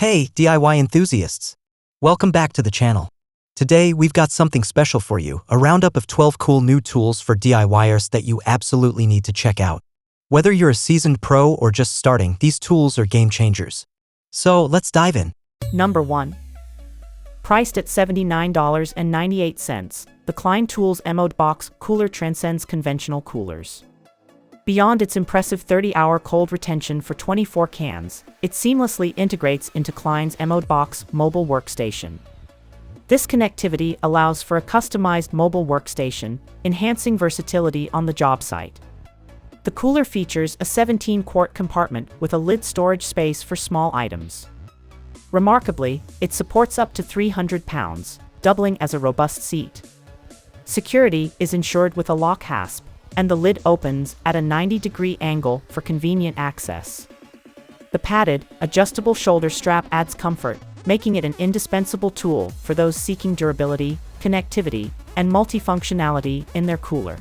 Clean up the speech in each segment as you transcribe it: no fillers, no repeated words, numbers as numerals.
Hey, DIY enthusiasts! Welcome back to the channel. Today, we've got something special for you, a roundup of 12 cool new tools for DIYers that you absolutely need to check out. Whether you're a seasoned pro or just starting, these tools are game changers. So, let's dive in. Number 1. Priced at $79.98, the Klein Tools M-Mode Box Cooler transcends conventional coolers. Beyond its impressive 30-hour cold retention for 24 cans, it seamlessly integrates into Klein's M-Mode Box mobile workstation. This connectivity allows for a customized mobile workstation, enhancing versatility on the job site. The cooler features a 17-quart compartment with a lid storage space for small items. Remarkably, it supports up to 300 pounds, doubling as a robust seat. Security is ensured with a lock hasp, and the lid opens at a 90-degree angle for convenient access. The padded, adjustable shoulder strap adds comfort, making it an indispensable tool for those seeking durability, connectivity, and multifunctionality in their cooler.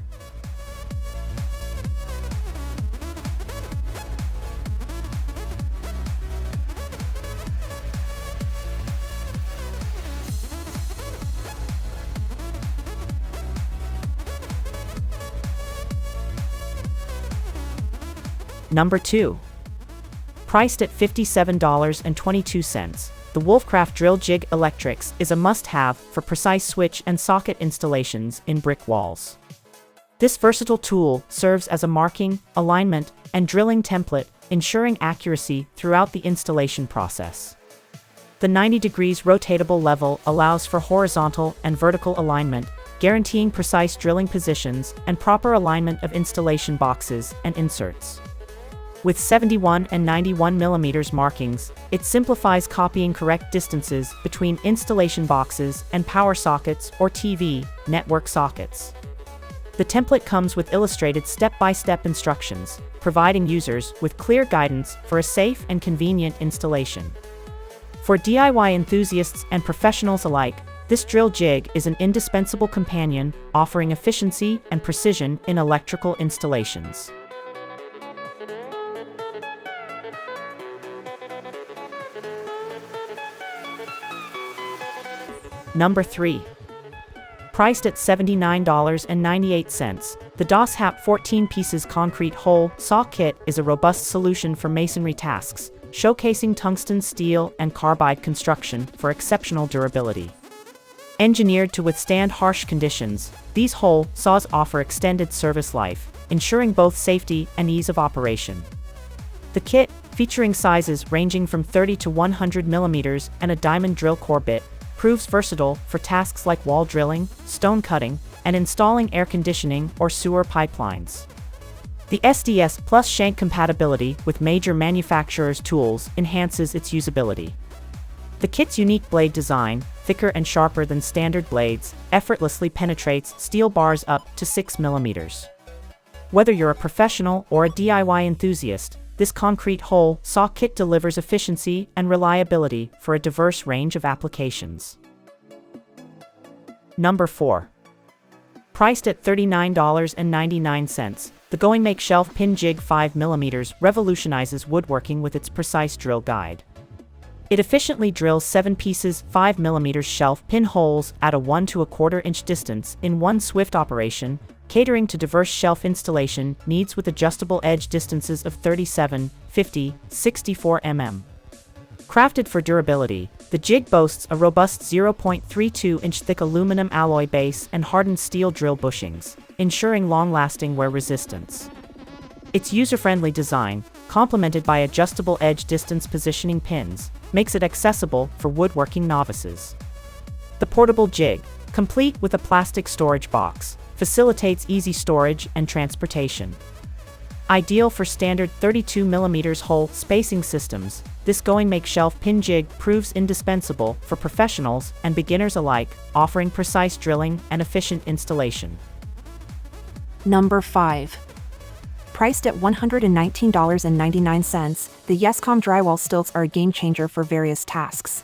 Number 2. Priced at $57.22, the Wolfcraft Drill Jig Electrics is a must-have for precise switch and socket installations in brick walls. This versatile tool serves as a marking, alignment, and drilling template, ensuring accuracy throughout the installation process. The 90 degrees rotatable level allows for horizontal and vertical alignment, guaranteeing precise drilling positions and proper alignment of installation boxes and inserts. With 71 and 91 mm markings, it simplifies copying correct distances between installation boxes and power sockets or TV, network sockets. The template comes with illustrated step-by-step instructions, providing users with clear guidance for a safe and convenient installation. For DIY enthusiasts and professionals alike, this drill jig is an indispensable companion, offering efficiency and precision in electrical installations. Number 3. Priced at $79.98, the DOSHAP 14 pieces concrete hole saw kit is a robust solution for masonry tasks, showcasing tungsten steel and carbide construction for exceptional durability. Engineered to withstand harsh conditions, these hole saws offer extended service life, ensuring both safety and ease of operation. The kit, featuring sizes ranging from 30 to 100 mm and a diamond drill core bit, proves versatile for tasks like wall drilling, stone cutting, and installing air conditioning or sewer pipelines. The SDS Plus shank compatibility with major manufacturers' tools enhances its usability. The kit's unique blade design, thicker and sharper than standard blades, effortlessly penetrates steel bars up to 6 mm. Whether you're a professional or a DIY enthusiast, this concrete hole saw kit delivers efficiency and reliability for a diverse range of applications. Number 4. Priced at $39.99, the GOM Shelf Pin Jig 5mm revolutionizes woodworking with its precise drill guide. It efficiently drills 7 pieces 5mm shelf pin holes at a 1 1/4 inch distance in one swift operation, catering to diverse shelf installation needs with adjustable edge distances of 37, 50, 64 mm. Crafted for durability, the jig boasts a robust 0.32-inch thick aluminum alloy base and hardened steel drill bushings, ensuring long-lasting wear resistance. Its user-friendly design, complemented by adjustable edge distance positioning pins, makes it accessible for woodworking novices. The portable jig, complete with a plastic storage box, facilitates easy storage and transportation. Ideal for standard 32 mm hole spacing systems, this GOM Shelf Pin Jig proves indispensable for professionals and beginners alike, offering precise drilling and efficient installation. Number 5. Priced at $119.99, the Yescom Drywall Stilts are a game changer for various tasks.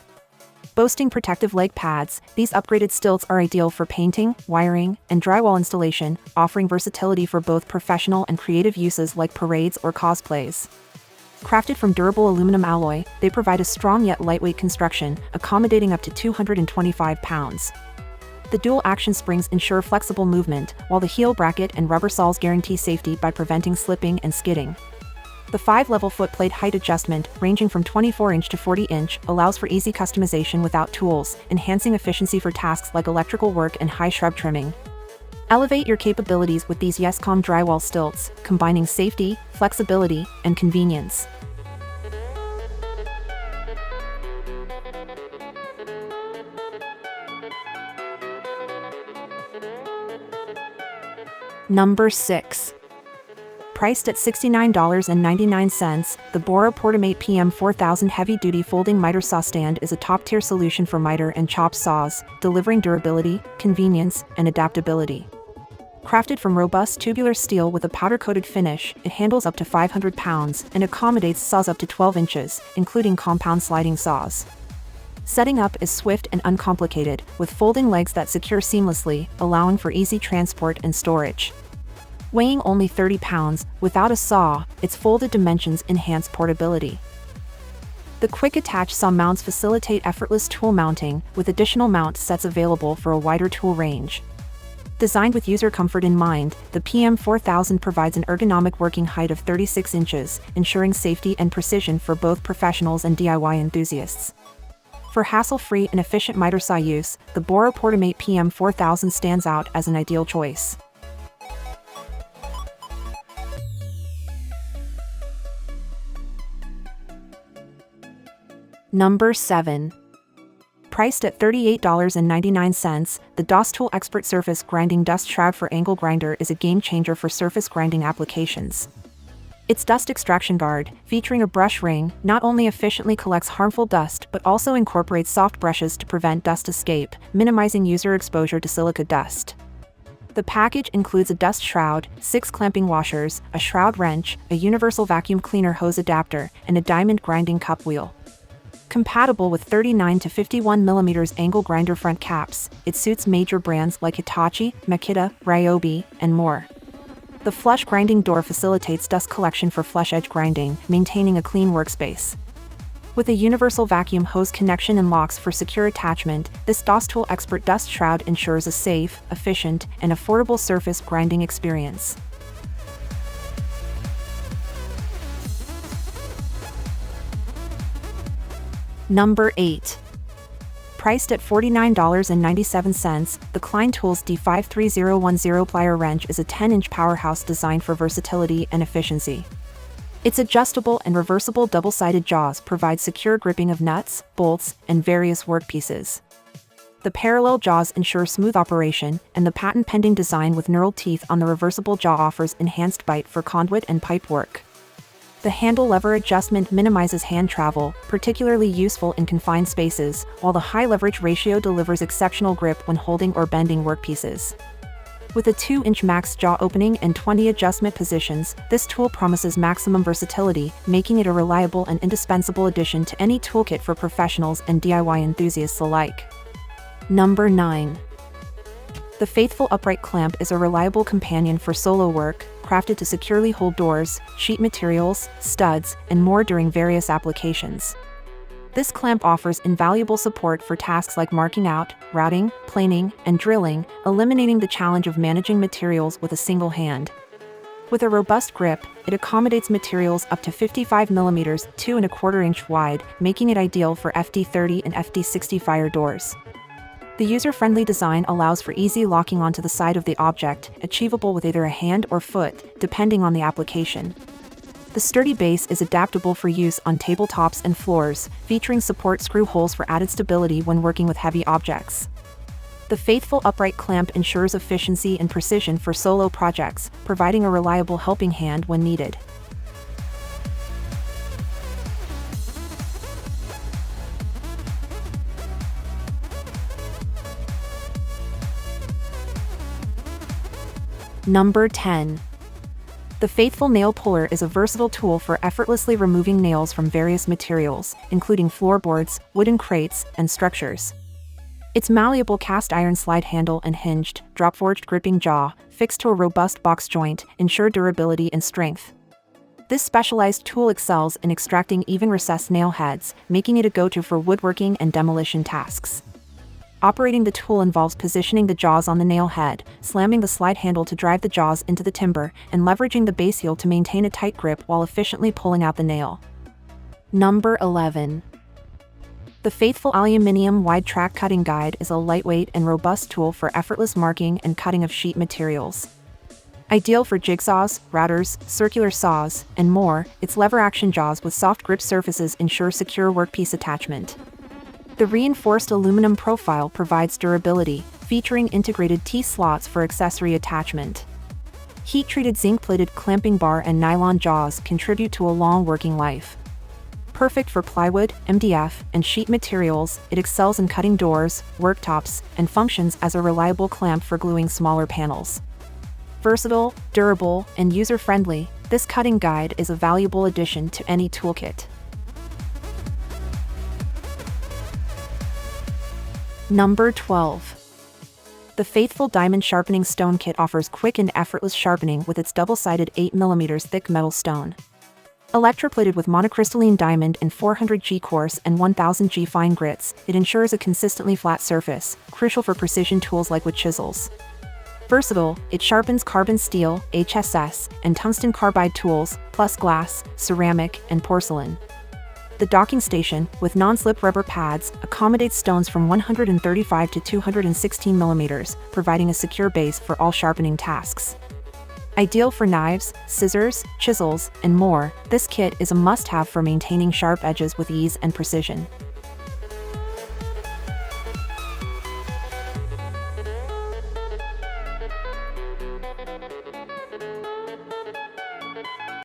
Boasting protective leg pads, these upgraded stilts are ideal for painting, wiring, and drywall installation, offering versatility for both professional and creative uses like parades or cosplays. Crafted from durable aluminum alloy, they provide a strong yet lightweight construction, accommodating up to 225 pounds. The dual-action springs ensure flexible movement, while the heel bracket and rubber soles guarantee safety by preventing slipping and skidding. The 5-level footplate height adjustment, ranging from 24-inch to 40-inch, allows for easy customization without tools, enhancing efficiency for tasks like electrical work and high shrub trimming. Elevate your capabilities with these Yescom Drywall stilts, combining safety, flexibility, and convenience. Number 6. Priced at $69.99, the Boraportate PM4000 heavy-duty folding miter saw stand is a top-tier solution for miter and chop saws, delivering durability, convenience, and adaptability. Crafted from robust tubular steel with a powder-coated finish, it handles up to 500 pounds and accommodates saws up to 12 inches, including compound sliding saws. Setting up is swift and uncomplicated, with folding legs that secure seamlessly, allowing for easy transport and storage. Weighing only 30 pounds, without a saw, its folded dimensions enhance portability. The quick-attach saw mounts facilitate effortless tool mounting, with additional mount sets available for a wider tool range. Designed with user comfort in mind, the PM4000 provides an ergonomic working height of 36 inches, ensuring safety and precision for both professionals and DIY enthusiasts. For hassle-free and efficient miter saw use, the Boraportate PM4000 stands out as an ideal choice. Number 7. Priced at $38.99, the DOS-Tool Expert Surface Grinding Dust Shroud for Angle Grinder is a game-changer for surface grinding applications. Its dust extraction guard, featuring a brush ring, not only efficiently collects harmful dust but also incorporates soft brushes to prevent dust escape, minimizing user exposure to silica dust. The package includes a dust shroud, 6 clamping washers, a shroud wrench, a universal vacuum cleaner hose adapter, and a diamond grinding cup wheel. Compatible with 39 to 51 mm angle grinder front caps, it suits major brands like Hitachi, Makita, Ryobi, and more. The flush grinding door facilitates dust collection for flush edge grinding, maintaining a clean workspace. With a universal vacuum hose connection and locks for secure attachment, this DOS-Tool Expert Dust Shroud ensures a safe, efficient, and affordable surface grinding experience. Number 8. Priced at $49.97, the Klein Tools D53010 plier wrench is a 10-inch powerhouse designed for versatility and efficiency. Its adjustable and reversible double-sided jaws provide secure gripping of nuts, bolts, and various workpieces. The parallel jaws ensure smooth operation, and the patent-pending design with knurled teeth on the reversible jaw offers enhanced bite for conduit and pipe work. The handle lever adjustment minimizes hand travel, particularly useful in confined spaces, while the high leverage ratio delivers exceptional grip when holding or bending workpieces. With a 2-inch max jaw opening and 20 adjustment positions, this tool promises maximum versatility, making it a reliable and indispensable addition to any toolkit for professionals and DIY enthusiasts alike. Number 9. The Faithful Upright Clamp is a reliable companion for solo work, crafted to securely hold doors, sheet materials, studs, and more during various applications. This clamp offers invaluable support for tasks like marking out, routing, planing, and drilling, eliminating the challenge of managing materials with a single hand. With a robust grip, it accommodates materials up to 55 mm 2¼ inch wide, making it ideal for FD30 and FD60 fire doors. The user-friendly design allows for easy locking onto the side of the object, achievable with either a hand or foot, depending on the application. The sturdy base is adaptable for use on tabletops and floors, featuring support screw holes for added stability when working with heavy objects. The Faithful Upright Clamp ensures efficiency and precision for solo projects, providing a reliable helping hand when needed. Number 10. The Faithful Nail Puller is a versatile tool for effortlessly removing nails from various materials, including floorboards, wooden crates, and structures. Its malleable cast iron slide handle and hinged, drop-forged gripping jaw, fixed to a robust box joint, ensure durability and strength. This specialized tool excels in extracting even recessed nail heads, making it a go-to for woodworking and demolition tasks. Operating the tool involves positioning the jaws on the nail head, slamming the slide handle to drive the jaws into the timber, and leveraging the base heel to maintain a tight grip while efficiently pulling out the nail. Number 11. The Faithful Aluminium Wide Track Cutting Guide is a lightweight and robust tool for effortless marking and cutting of sheet materials. Ideal for jigsaws, routers, circular saws, and more, its lever-action jaws with soft grip surfaces ensure secure workpiece attachment. The reinforced aluminum profile provides durability, featuring integrated T-slots for accessory attachment. Heat-treated zinc-plated clamping bar and nylon jaws contribute to a long working life. Perfect for plywood, MDF, and sheet materials, it excels in cutting doors, worktops, and functions as a reliable clamp for gluing smaller panels. Versatile, durable, and user-friendly, this cutting guide is a valuable addition to any toolkit. Number 12. The Faithful Diamond Sharpening Stone Kit offers quick and effortless sharpening with its double-sided 8mm thick metal stone. Electroplated with monocrystalline diamond in 400G coarse and 1000G fine grits, it ensures a consistently flat surface, crucial for precision tools like with chisels. Versatile, it sharpens carbon steel, HSS, and tungsten carbide tools, plus glass, ceramic, and porcelain. The docking station, with non-slip rubber pads, accommodates stones from 135 to 216 mm, providing a secure base for all sharpening tasks. Ideal for knives, scissors, chisels, and more, this kit is a must-have for maintaining sharp edges with ease and precision.